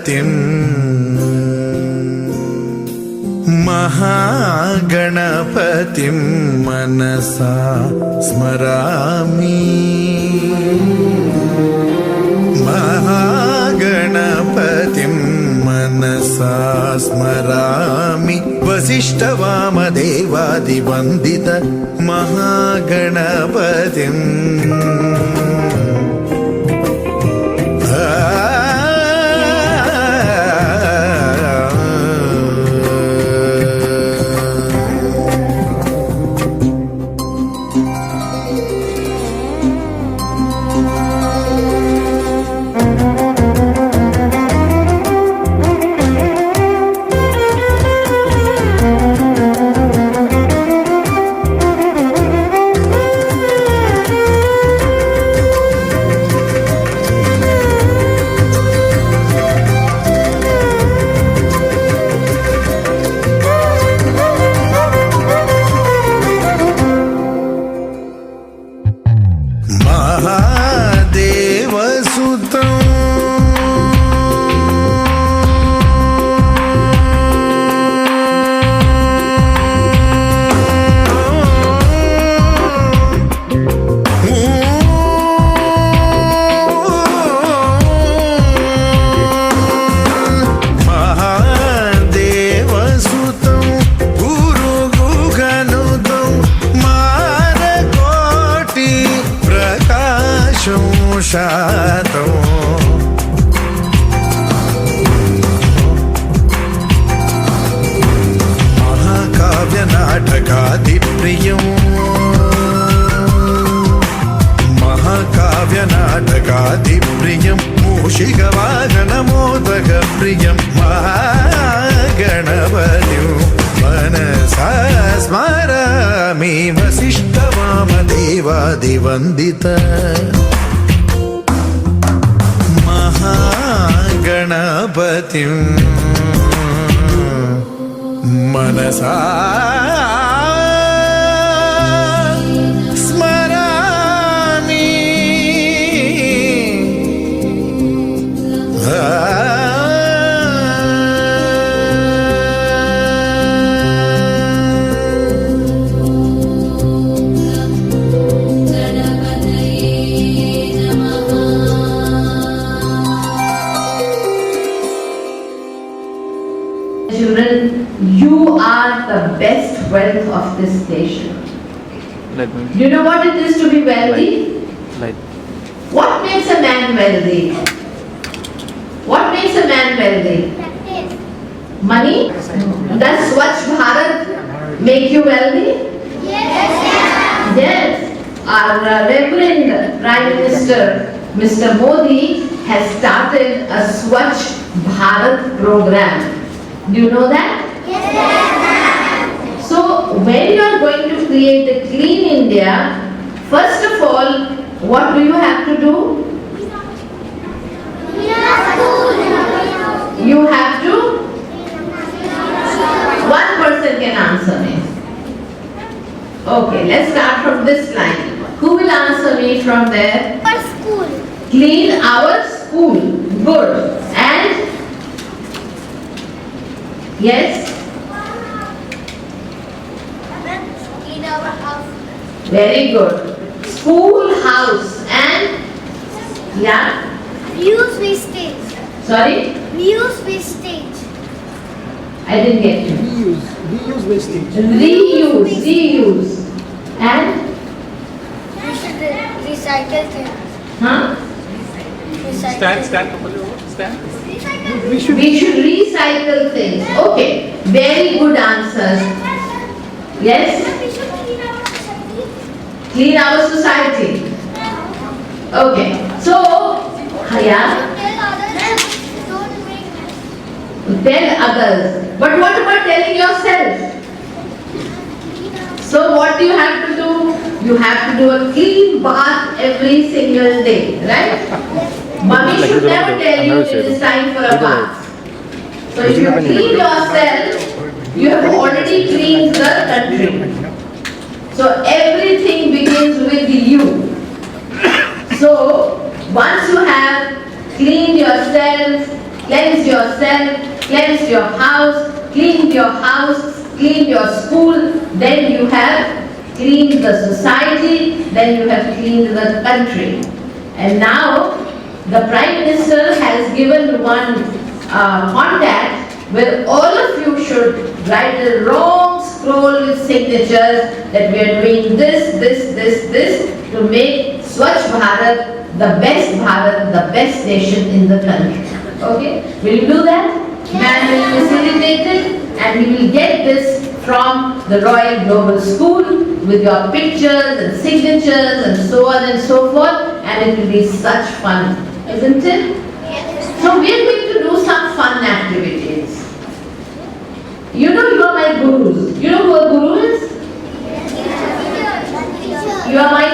गणपतिम् महागणपतिं मनसा स्मरामि महागणपतिं मनसा स्मरामि वसिष्ठवामदेवादिवन्दित महागणपतिम् महाकाव्यनाटकादिप्रियं मूषिकवाहनमोदकप्रियं महागणपतिं मनसा स्मरामि वसिष्ठवामदेवादिवन्दित महागणपतिं मनसा Children, you are the best wealth of this nation. You know what it is to be wealthy? What makes a man wealthy? What makes a man wealthy? Money? Does Swachh Bharat make you wealthy? Yes. Yes. Our Reverend Prime Minister, Mr. Modi, has started a Swachh Bharat program. Do you know that? Yes. So, when you are going to create a clean India, first of all, what do you have to do? You have to? One person can answer me. Okay, let's start from this line. Who will answer me from there? Our school. Clean our school. Good. And? Yes? In our house. Very good. School, house, and? Yeah? Reuse wastage. Sorry? Reuse wastage. I didn't get you. Reuse wastage. Reuse. And? We should recycle things. Huh? Recycle. Stand. Recycle. We should. We should recycle things. Okay. Very good answers. Yes? We should clean our society. Clean our society. Okay. So, yeah. Tell others don't make mess. Tell others. But what about telling yourself? So what do you have to do? You have to do a clean bath every single day, right? Mummy should never tell you it is time for a bath. So if you clean yourself, you have already cleaned the country. So everything begins with you. So once you have cleaned yourself, cleanse yourself, cleanse your house, clean your house, clean your school, then you have cleaned the society, then you have cleaned the country. And now the Prime Minister has given one contact where all of you should write a long scroll with signatures that we are doing this to make Swachh Bharat the best nation in the country. Okay? Will you do that? Man will facilitate it and he will get this from the Royal Global School with your pictures and signatures and so on and so forth, and it will be such fun, isn't it? So we are going to do some fun activities. You know you are my gurus. You know who a guru is? You are my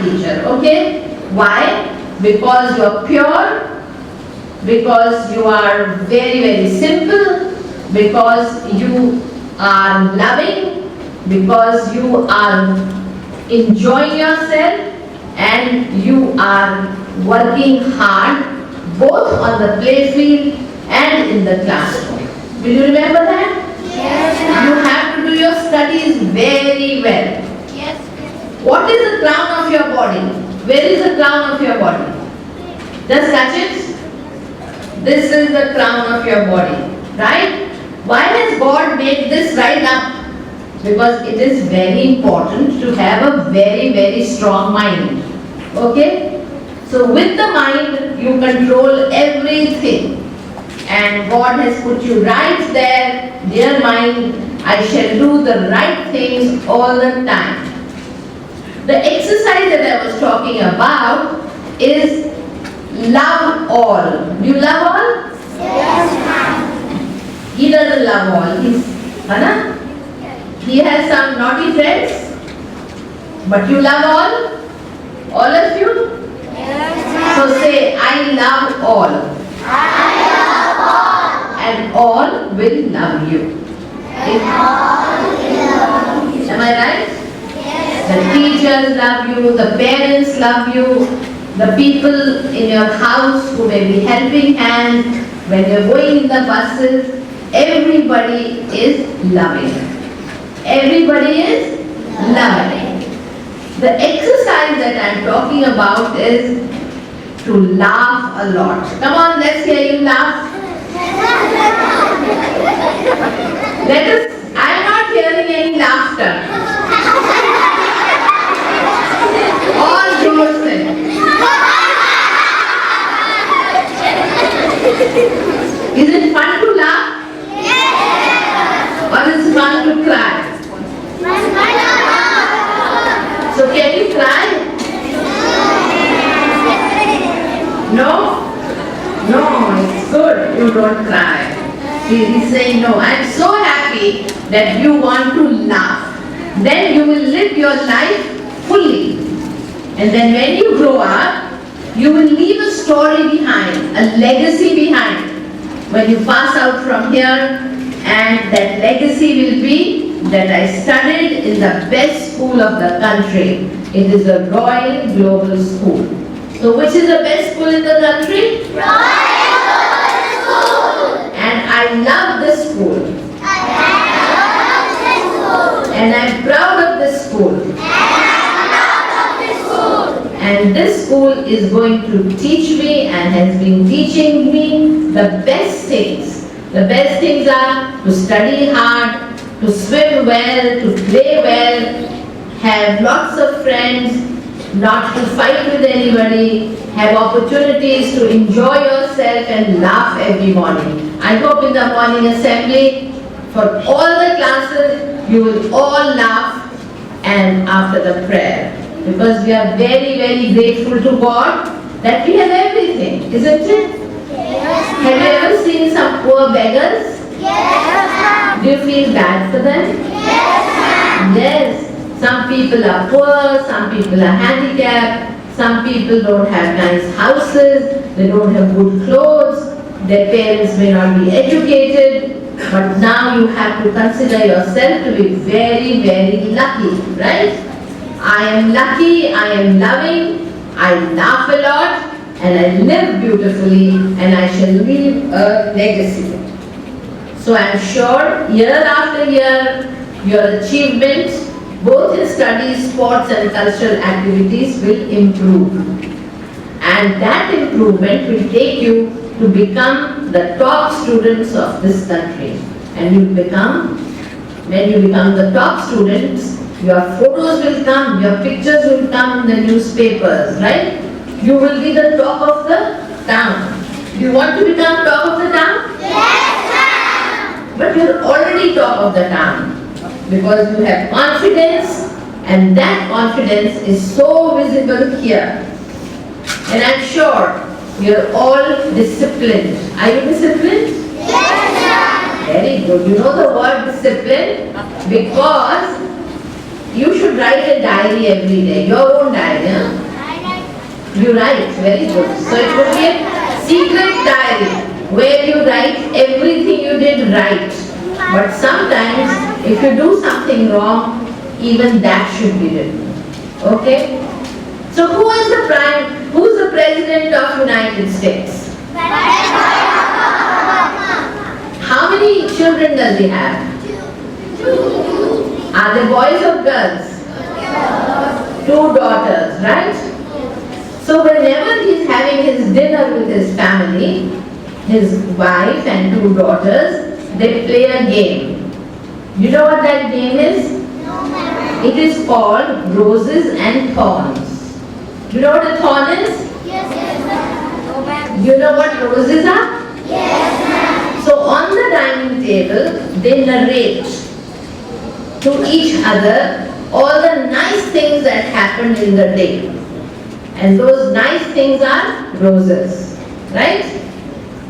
teacher, okay? Why? Because you are pure, because you are very, very simple, because you are loving, because you are enjoying yourself and you are working hard both on the play field and in the classroom. Will you remember that? Yes, You have to do your studies very well. Yes. What is the crown of your body? Where is the crown of your body? Just touch it. This is the crown of your body, right? Why has God made this right up? Because it is very important to have a very, very strong mind. Okay? So with the mind, you control everything. And God has put you right there, dear mind, I shall do the right things all the time. The exercise that I was talking about is love all. Do you love all? Yes, ma'am. He doesn't love all. He has some naughty friends. But you love all? All of you? Yes, So say, I love all. And all will love you. Am I right? The teachers love you, the parents love you, the people in your house who may be helping hand, when you're going in the buses, everybody is loving. Everybody is loving. The exercise that I'm talking about is to laugh a lot. Come on, let's hear you laugh. I'm not hearing any laughter. All yourself. Is it fun to laugh? Or is it fun to cry? So can you cry? No? No, it's good. You don't cry. He's saying no. I'm so happy that you want to laugh. Then you will live your life fully. And then when you grow up, you will leave a story behind, a legacy behind. When you pass out from here, and that legacy will be that I studied in the best school of the country. It is the Royal Global School. So which is the best school in the country? Royal Global School. And I love this school. And I'm proud of this school. And this school is going to teach me and has been teaching me the best things. The best things are to study hard, to swim well, to play well, have lots of friends, not to fight with anybody, have opportunities to enjoy yourself and laugh every morning. I hope in the morning assembly, for all the classes, you will all laugh and after the prayer. Because we are very, very grateful to God that we have everything, isn't it? Yes. Have you ever seen some poor beggars? Yes. Do you feel bad for them? Yes. Yes. Some people are poor, some people are handicapped, some people don't have nice houses, they don't have good clothes, their parents may not be educated, but now you have to consider yourself to be very, very lucky, right? I am lucky, I am loving, I laugh a lot, and I live beautifully, and I shall leave a legacy. So I am sure year after year, your achievements, both in studies, sports and cultural activities will improve. And that improvement will take you to become the top students of this country. And when you become the top students, your photos will come, your pictures will come in the newspapers, right? You will be the talk of the town. Do you want to become talk of the town? Yes, ma'am. But you're already top of the town because you have confidence, and that confidence is so visible here. And I'm sure you're all disciplined. Are you disciplined? Yes, ma'am. Very good. You know the word discipline because you should write a diary every day, your own diary. Huh? You write, very good. So it will be a secret diary where you write everything you did right. But sometimes if you do something wrong, even that should be written. Okay? So who's the President of United States? How many children does he have? Are they boys or girls? 2 daughters, right? So whenever he's having his dinner with his family, his wife and 2 daughters, they play a game. You know what that game is? It is called Roses and Thorns. You know what a thorn is? You know what roses are? So on the dining table, they narrate to each other all the nice things that happened in the day. And those nice things are roses, right?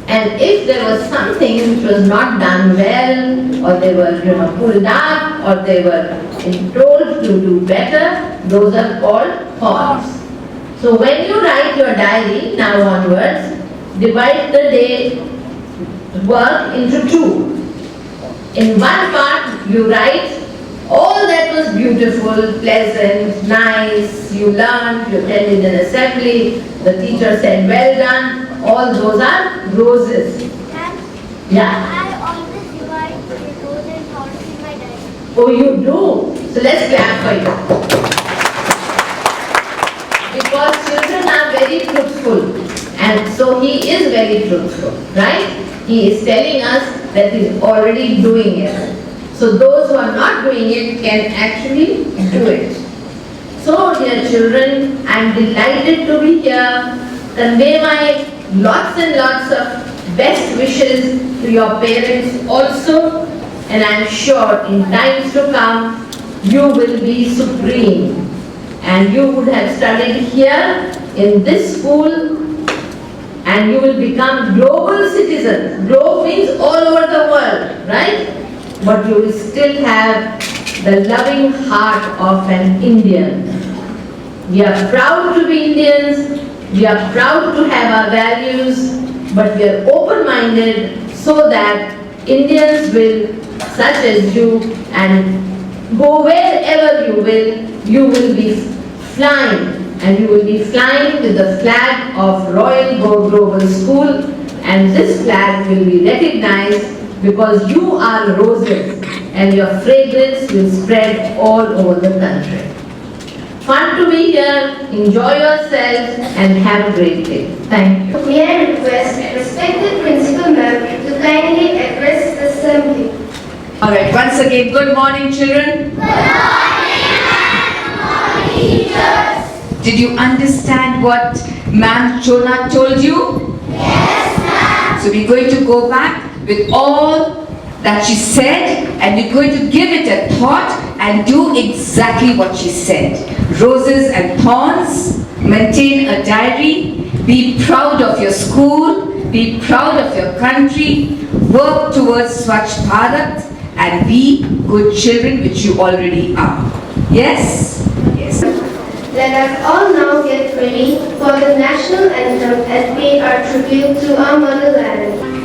And if there was something which was not done well, or they were pulled up, or they were told to do better, those are called thorns. So when you write your diary, now onwards, divide the day work into 2. In one part, you write all that was beautiful, pleasant, nice, you learned, you attended an assembly, the teacher said well done, all those are roses. Yeah? I always divide the rose and thorns in my diary. Oh, you do? So let's clap for you. Because children are very truthful, and so he is very truthful, right? He is telling us that he is already doing it. So those who are not doing it can actually do it. So dear children, I am delighted to be here. Convey my lots and lots of best wishes to your parents also. And I am sure in times to come, you will be supreme. And you would have studied here in this school, and you will become global citizens. Globe means all over the world, right? But you will still have the loving heart of an Indian. We are proud to be Indians, we are proud to have our values, but we are open-minded so that Indians will, such as you, and go wherever you will be flying, and you will be flying with the flag of Royal Go Global School, and this flag will be recognized because you are roses and your fragrance will spread all over the country. Fun to be here, enjoy yourselves and have a great day. Thank you. May I request respected Principal Ma'am to kindly address the assembly. Alright, once again, good morning children. Did you understand what Ma'am Chona told you? Yes, ma'am. So we're going to go back with all that she said, and we're going to give it a thought and do exactly what she said. Roses and thorns, maintain a diary, be proud of your school, be proud of your country, work towards Swachh Bharat, and be good children, which you already are. Yes? Yes. Let us all now get ready for the national anthem and pay our tribute to our motherland.